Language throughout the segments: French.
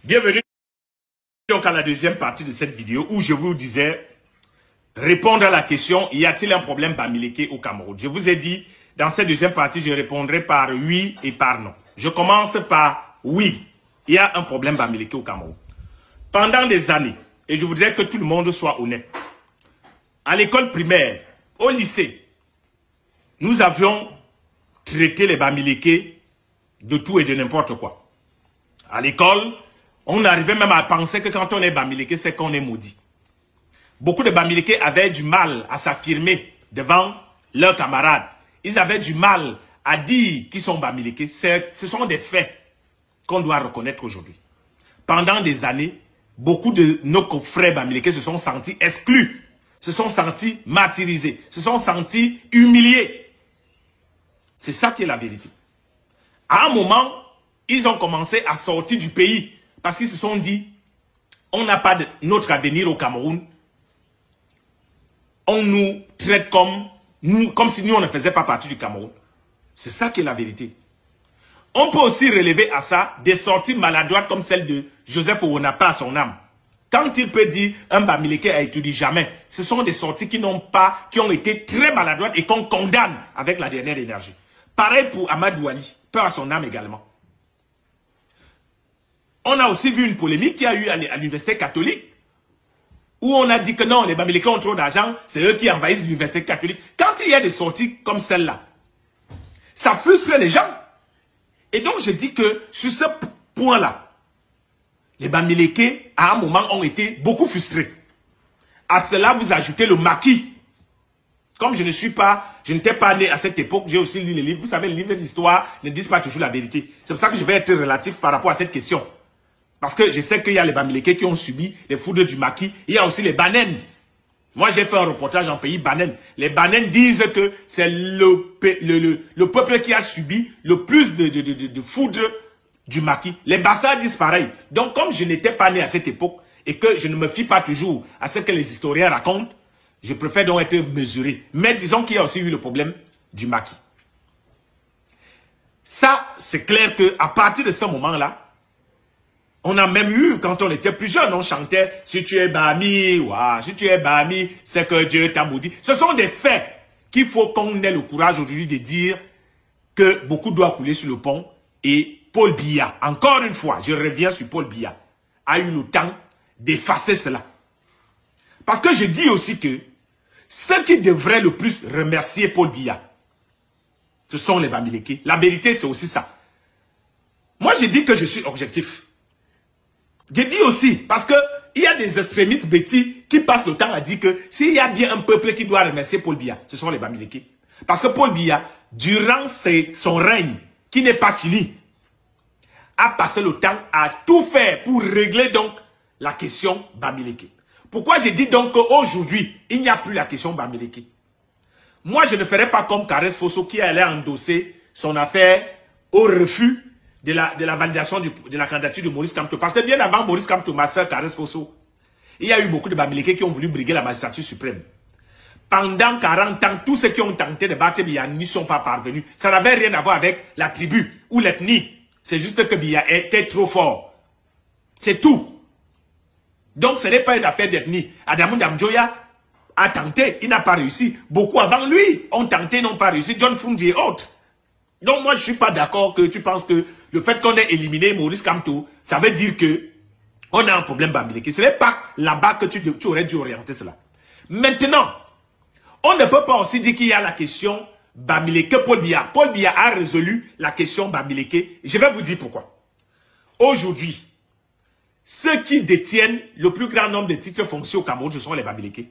Bienvenue donc à la deuxième partie de cette vidéo où je vous disais répondre à la question y a-t-il un problème Bamileke au Cameroun? Je vous ai dit dans cette deuxième partie je répondrai par oui et par non. Je commence par oui, il y a un problème Bamileke au Cameroun. Pendant des années, et je voudrais que tout le monde soit honnête, à l'école primaire, au lycée, nous avions traité les Bamileke de tout et de n'importe quoi. À l'école, on arrivait même à penser que quand on est Bamileke, c'est qu'on est maudit. Beaucoup de Bamileke avaient du mal à s'affirmer devant leurs camarades. Ils avaient du mal à dire qu'ils sont Bamileke. Ce sont des faits qu'on doit reconnaître aujourd'hui. Pendant des années, beaucoup de nos frères Bamileke se sont sentis exclus, se sont sentis martyrisés, se sont sentis humiliés. C'est ça qui est la vérité. À un moment, ils ont commencé à sortir du pays parce qu'ils se sont dit, on n'a pas de notre avenir au Cameroun. On nous traite comme si nous, on ne faisait pas partie du Cameroun. C'est ça qui est la vérité. On peut aussi relever à ça des sorties maladroites comme celle de Joseph Owonapa à son âme. Quand il peut dire un Bamileke a étudié jamais, ce sont des sorties qui ont été très maladroites et qu'on condamne avec la dernière énergie. Pareil pour Amadou Ali, peu à son âme également. On a aussi vu une polémique qu'il y a eu à l'université catholique, où on a dit que non, les Bamileke ont trop d'argent, c'est eux qui envahissent l'université catholique. Quand il y a des sorties comme celle-là, ça frustre les gens. Et donc je dis que sur ce point-là, les Bamileke, à un moment, ont été beaucoup frustrés. À cela, vous ajoutez le maquis. Comme je n'étais pas né à cette époque, j'ai aussi lu les livres. Vous savez, les livres d'histoire ne disent pas toujours la vérité. C'est pour ça que je vais être relatif par rapport à cette question. Parce que je sais qu'il y a les Bamileke qui ont subi les foudres du maquis. Il y a aussi les Banen. Moi, j'ai fait un reportage en pays Banen. Les Banen disent que c'est le peuple qui a subi le plus de foudres du maquis. Les Bassa disent pareil. Donc, comme je n'étais pas né à cette époque et que je ne me fie pas toujours à ce que les historiens racontent, je préfère donc être mesuré. Mais disons qu'il y a aussi eu le problème du maquis. Ça, c'est clair qu'à partir de ce moment-là, on a même eu, quand on était plus jeune, on chantait « Si tu es Bami, ouah, si tu es Bami, c'est que Dieu t'a maudit ». Ce sont des faits qu'il faut qu'on ait le courage aujourd'hui de dire que beaucoup doit couler sur le pont. Et Paul Biya, encore une fois, je reviens sur Paul Biya, a eu le temps d'effacer cela. Parce que je dis aussi que ceux qui devraient le plus remercier Paul Biya, ce sont les Bamileke. La vérité, c'est aussi ça. Moi, je dis que je suis objectif. Je dis aussi, parce que il y a des extrémistes bêtis qui passent le temps à dire que s'il y a bien un peuple qui doit remercier Paul Biya, ce sont les Bamileke. Parce que Paul Biya, durant son règne, qui n'est pas fini, a passé le temps à tout faire pour régler donc la question Bamileke. Pourquoi je dis donc qu'aujourd'hui, il n'y a plus la question Bamileke? Moi, je ne ferai pas comme Caresse Fosso qui allait endosser son affaire au refus de la validation de la candidature de Maurice Kamto. Parce que bien avant Maurice Kamto, ma soeur Caresse Fosso, il y a eu beaucoup de Bamileke qui ont voulu briguer la magistrature suprême. Pendant 40 ans, tous ceux qui ont tenté de battre Biya n'y sont pas parvenus. Ça n'avait rien à voir avec la tribu ou l'ethnie. C'est juste que Biya était trop fort. C'est tout. Donc ce n'est pas une affaire d'ethnie. Adamou Damjoya a tenté, il n'a pas réussi. Beaucoup avant lui ont tenté, n'ont pas réussi. John Fundi et autres. Donc moi je ne suis pas d'accord que tu penses que le fait qu'on ait éliminé Maurice Kamto, ça veut dire que on a un problème Bamileke. Ce n'est pas là-bas que tu aurais dû orienter cela. Maintenant, on ne peut pas aussi dire qu'il y a la question Bamileke Paul Biya. Paul Biya a résolu la question Bamileke. Je vais vous dire pourquoi. Aujourd'hui, ceux qui détiennent le plus grand nombre de titres fonciers au Cameroun, ce sont les Bamileke.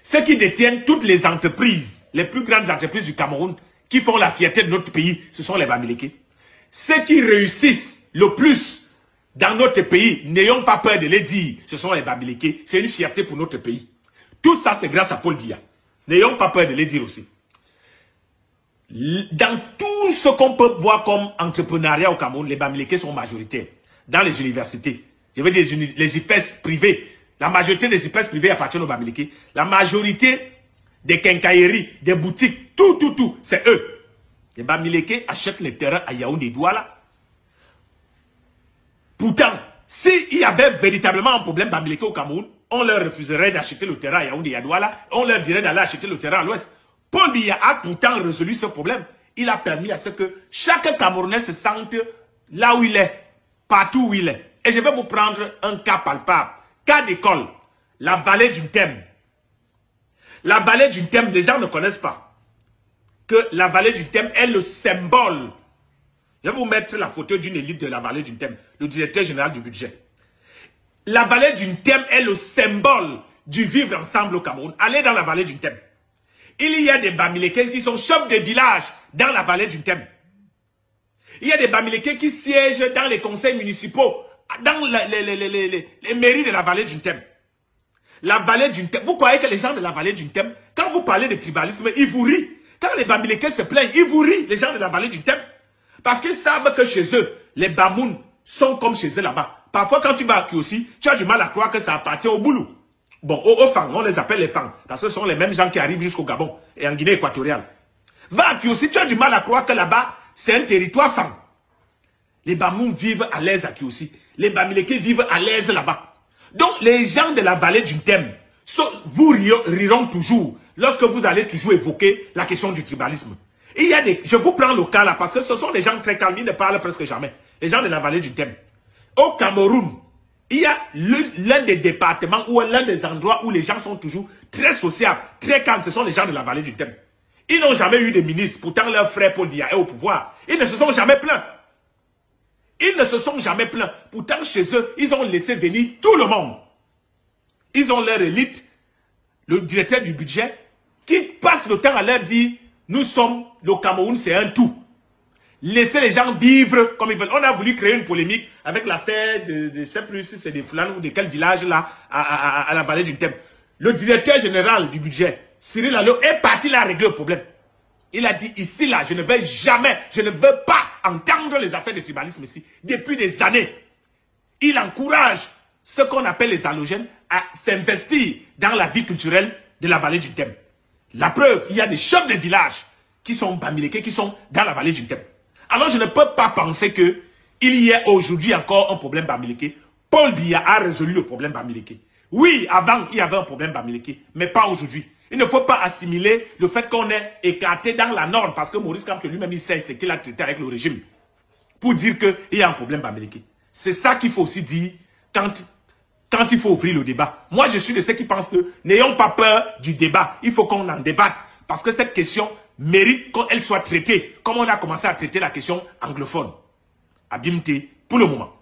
Ceux qui détiennent toutes les entreprises, les plus grandes entreprises du Cameroun, qui font la fierté de notre pays, ce sont les Bamileke. Ceux qui réussissent le plus dans notre pays, n'ayons pas peur de les dire, ce sont les Bamileke. C'est une fierté pour notre pays. Tout ça, c'est grâce à Paul Biya. N'ayons pas peur de les dire aussi. Dans tout ce qu'on peut voir comme entrepreneuriat au Cameroun, les Bamileke sont majoritaires. Dans les universités, je veux dire les IPES privés, la majorité des IPES privés appartiennent aux Bamileke. La majorité des quincailleries, des boutiques, tout, c'est eux. Les Bamileke achètent les terrains à Yaoundé Douala. Pourtant, s'il y avait véritablement un problème Bamileke au Cameroun, on leur refuserait d'acheter le terrain à Yaoundé et à Douala, on leur dirait d'aller acheter le terrain à l'ouest. Paul Biya a pourtant résolu ce problème. Il a permis à ce que chaque Camerounais se sente là où il est, partout où il est. Et je vais vous prendre un cas palpable. Cas d'école, la vallée du Thème. La vallée du Thème, les gens ne connaissent pas que la vallée du Thème est le symbole. Je vais vous mettre la photo d'une élite de la vallée du Thème, le directeur général du budget. La vallée du Thème est le symbole du vivre ensemble au Cameroun. Allez dans la vallée du Thème. Il y a des Bamileke qui sont chefs de village dans la vallée du Thème. Il y a des Bamileke qui siègent dans les conseils municipaux, dans les mairies de la vallée du Thème. La vallée du Thème. Vous croyez que les gens de la vallée du Thème, quand vous parlez de tribalisme, ils vous rient. Quand les Bamileke se plaignent, ils vous rient, les gens de la vallée du Thème. Parce qu'ils savent que chez eux, les Bamoun sont comme chez eux là-bas. Parfois, quand tu vas à Kiossi, tu as du mal à croire que ça appartient au Boulou. Bon, aux Fang, on les appelle les Fang. Parce que ce sont les mêmes gens qui arrivent jusqu'au Gabon et en Guinée équatoriale. Va à Kiossi, tu as du mal à croire que là-bas, c'est un territoire Fang. Les Bamoun vivent à l'aise à Kiossi. Les Bamileke vivent à l'aise là-bas. Donc, les gens de la vallée du Thème, vous riront toujours lorsque vous allez toujours évoquer la question du tribalisme. Il y a des, je vous prends le cas là, parce que ce sont des gens très calmes, ils ne parlent presque jamais. Les gens de la vallée du Thème. Au Cameroun, il y a l'un des départements ou l'un des endroits où les gens sont toujours très sociables, très calmes. Ce sont les gens de la vallée du Thème. Ils n'ont jamais eu de ministre, pourtant leur frère Paul Biya est au pouvoir. Ils ne se sont jamais plaints. Ils ne se sont jamais plaints. Pourtant, chez eux, ils ont laissé venir tout le monde. Ils ont leur élite, le directeur du budget, qui passe le temps à leur dire, nous sommes, le Cameroun, c'est un tout. Laissez les gens vivre comme ils veulent. On a voulu créer une polémique avec l'affaire de je ne sais plus si c'est des Fulani ou de quel village là, à la vallée du Thème. Le directeur général du budget, Cyril Allo, est parti là régler le problème. Il a dit, ici là, je ne vais jamais, je ne veux pas entendre les affaires de tribalisme ici. Depuis des années, il encourage ce qu'on appelle les halogènes à s'investir dans la vie culturelle de la vallée du Thème. La preuve, il y a des chefs de village qui sont Bamileke, qui sont dans la vallée du Thème. Alors je ne peux pas penser que il y ait aujourd'hui encore un problème Bamileke. Paul Biya a résolu le problème Bamileke. Oui, avant, il y avait un problème Bamileke, mais pas aujourd'hui. Il ne faut pas assimiler le fait qu'on est écarté dans la norme, parce que Maurice Kamto lui-même, il sait ce qu'il a traité avec le régime, pour dire qu'il y a un problème Bamileke. C'est ça qu'il faut aussi dire quand il faut ouvrir le débat. Moi, je suis de ceux qui pensent que n'ayons pas peur du débat. Il faut qu'on en débatte, parce que cette question mérite qu'elle soit traitée, comme on a commencé à traiter la question anglophone. Abimte, pour le moment.